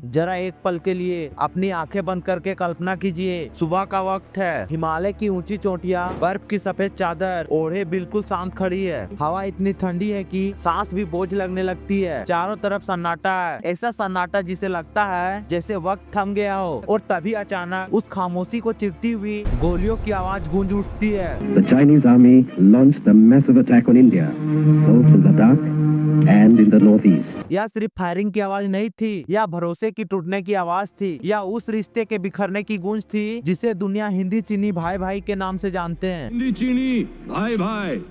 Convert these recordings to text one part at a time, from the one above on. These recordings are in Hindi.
जरा एक पल के लिए अपनी आंखें बंद करके कल्पना कीजिए, सुबह का वक्त है, हिमालय की ऊंची चोटियां बर्फ की सफेद चादर ओढ़े बिल्कुल शांत खड़ी है। हवा इतनी ठंडी है कि सांस भी बोझ लगने लगती है। चारों तरफ सन्नाटा है, ऐसा सन्नाटा जिसे लगता है जैसे वक्त थम गया हो। और तभी अचानक उस खामोशी को चिरती हुई गोलियों की आवाज गूंज उठती है। The Chinese army launched a massive attack on India, both in Ladakh and in the northeast. यह सिर्फ फायरिंग की आवाज नहीं थी, यह भरोसे की टूटने की आवाज थी, या उस रिश्ते के बिखरने की गूंज थी जिसे दुनिया हिंदी चीनी भाई भाई के नाम से जानते हैं। हिंदी चीनी भाई भाई,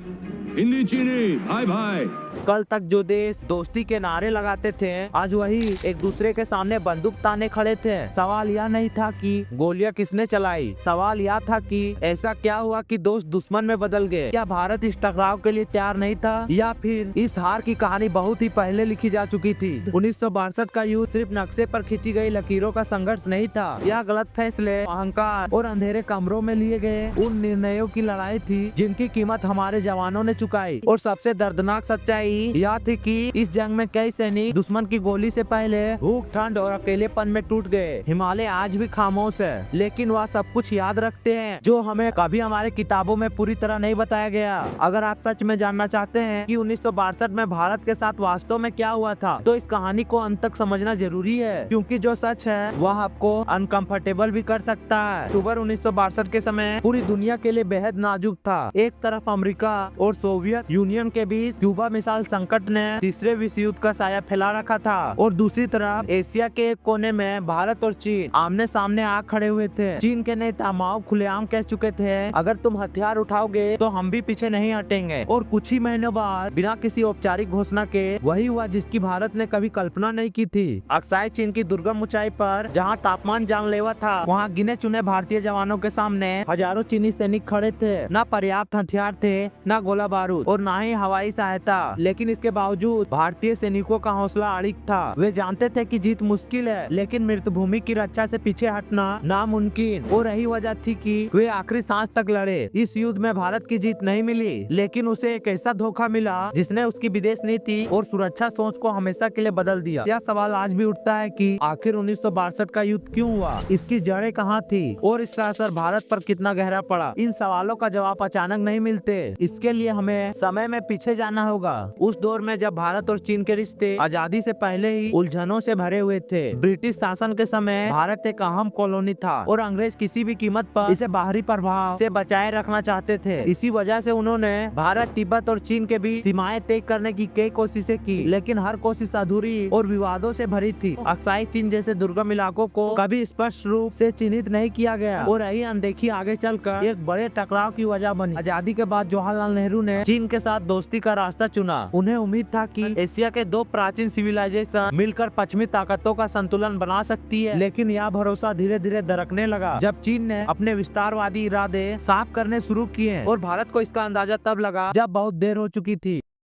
हिंदी चीनी भाई भाई। कल तक जो देश दोस्ती के नारे लगाते थे, आज वही एक दूसरे के सामने बंदूक ताने खड़े थे। सवाल यह नहीं था कि गोलियां किसने चलाई, सवाल यह था कि ऐसा क्या हुआ कि दोस्त दुश्मन में बदल गए। क्या भारत इस टकराव के लिए तैयार नहीं था, या फिर इस हार की कहानी बहुत ही पहले लिखी जा चुकी थी। 1962 का युद्ध सिर्फ नक्शे पर खींची गई लकीरों का संघर्ष नहीं था, यह गलत फैसले, अहंकार और अंधेरे कमरों में लिए गए उन निर्णयों की लड़ाई थी जिनकी कीमत हमारे जवानों ने चुकाई। और सबसे दर्दनाक सच्चाई यह थी कि इस जंग में कई सैनिक दुश्मन की गोली से पहले भूख, ठंड और अकेलेपन में टूट गए। हिमालय आज भी खामोश है, लेकिन वह सब कुछ याद रखते हैं जो हमें कभी हमारे किताबों में पूरी तरह नहीं बताया गया। अगर आप सच में जानना चाहते हैं कि 1962 में भारत के साथ वास्तव में क्या हुआ था, तो इस कहानी को अंत तक समझना जरूरी है, क्योंकि जो सच है वह आपको अनकंफर्टेबल भी कर सकता है। अक्टूबर 1962 के समय पूरी दुनिया के लिए बेहद नाजुक था। एक तरफ अमेरिका और सोवियत यूनियन के बीच क्यूबा मिसाइल संकट ने तीसरे विश्व युद्ध का साया फैला रखा था, और दूसरी तरफ एशिया के एक कोने में भारत और चीन आमने सामने आ खड़े हुए थे। चीन के नेता माओ खुलेआम कह चुके थे, अगर तुम हथियार उठाओगे तो हम भी पीछे नहीं हटेंगे। और कुछ ही महीनों बाद बिना किसी औपचारिक घोषणा के वही हुआ जिसकी भारत ने कभी कल्पना नहीं की थी। अक्साई चीन की दुर्गम ऊंचाई पर जहां तापमान जानलेवा था, वहां गिने चुने भारतीय जवानों के सामने हजारों चीनी सैनिक खड़े थे। न पर्याप्त हथियार थे, न गोला बारूद, और न ही हवाई सहायता, लेकिन इसके बावजूद भारतीय सैनिकों का हौसला अड़िग था। वे जानते थे कि जीत मुश्किल है, लेकिन मृतभूमि की रक्षा से पीछे हटना नामुमकिन। और यही वजह थी कि वे आखिरी सांस तक लड़े। इस युद्ध में भारत की जीत नहीं मिली, लेकिन उसे एक ऐसा धोखा मिला जिसने उसकी विदेश नीति और सुरक्षा सोच को हमेशा के लिए बदल दिया। यह सवाल आज भी उठता है कि आखिर 1962 का युद्ध क्यों हुआ, इसकी जड़ें कहाँ थी, और इसका असर भारत पर कितना गहरा पड़ा। इन सवालों का जवाब अचानक नहीं मिलते, इसके लिए हमें समय में पीछे जाना होगा। उस दौर में जब भारत और चीन के रिश्ते आजादी से पहले ही उलझनों से भरे हुए थे। ब्रिटिश शासन के समय भारत एक अहम कॉलोनी था, और अंग्रेज किसी भी कीमत पर इसे बाहरी प्रभाव से बचाए रखना चाहते थे। इसी वजह से उन्होंने भारत, तिब्बत और चीन के बीच सीमाएं तय करने की कई कोशिशें की, लेकिन हर कोशिश अधूरी और विवादों से भरी थी। अक्साई चीन जैसे दुर्गम इलाकों को कभी स्पष्ट रूप से चिन्हित नहीं किया गया, और यही अनदेखी आगे चलकर एक बड़े टकराव की वजह बनी। आजादी के बाद जवाहरलाल नेहरू ने चीन के साथ दोस्ती का रास्ता चुना। उन्हें उम्मीद था कि एशिया के दो प्राचीन सिविलाइजेशन मिलकर पश्चिमी ताकतों का संतुलन बना सकती है, लेकिन यह भरोसा धीरे धीरे दरकने लगा जब चीन ने अपने विस्तारवादी इरादे साफ करने शुरू किए। और भारत को इसका अंदाजा तब लगा जब बहुत देर हो चुकी थी।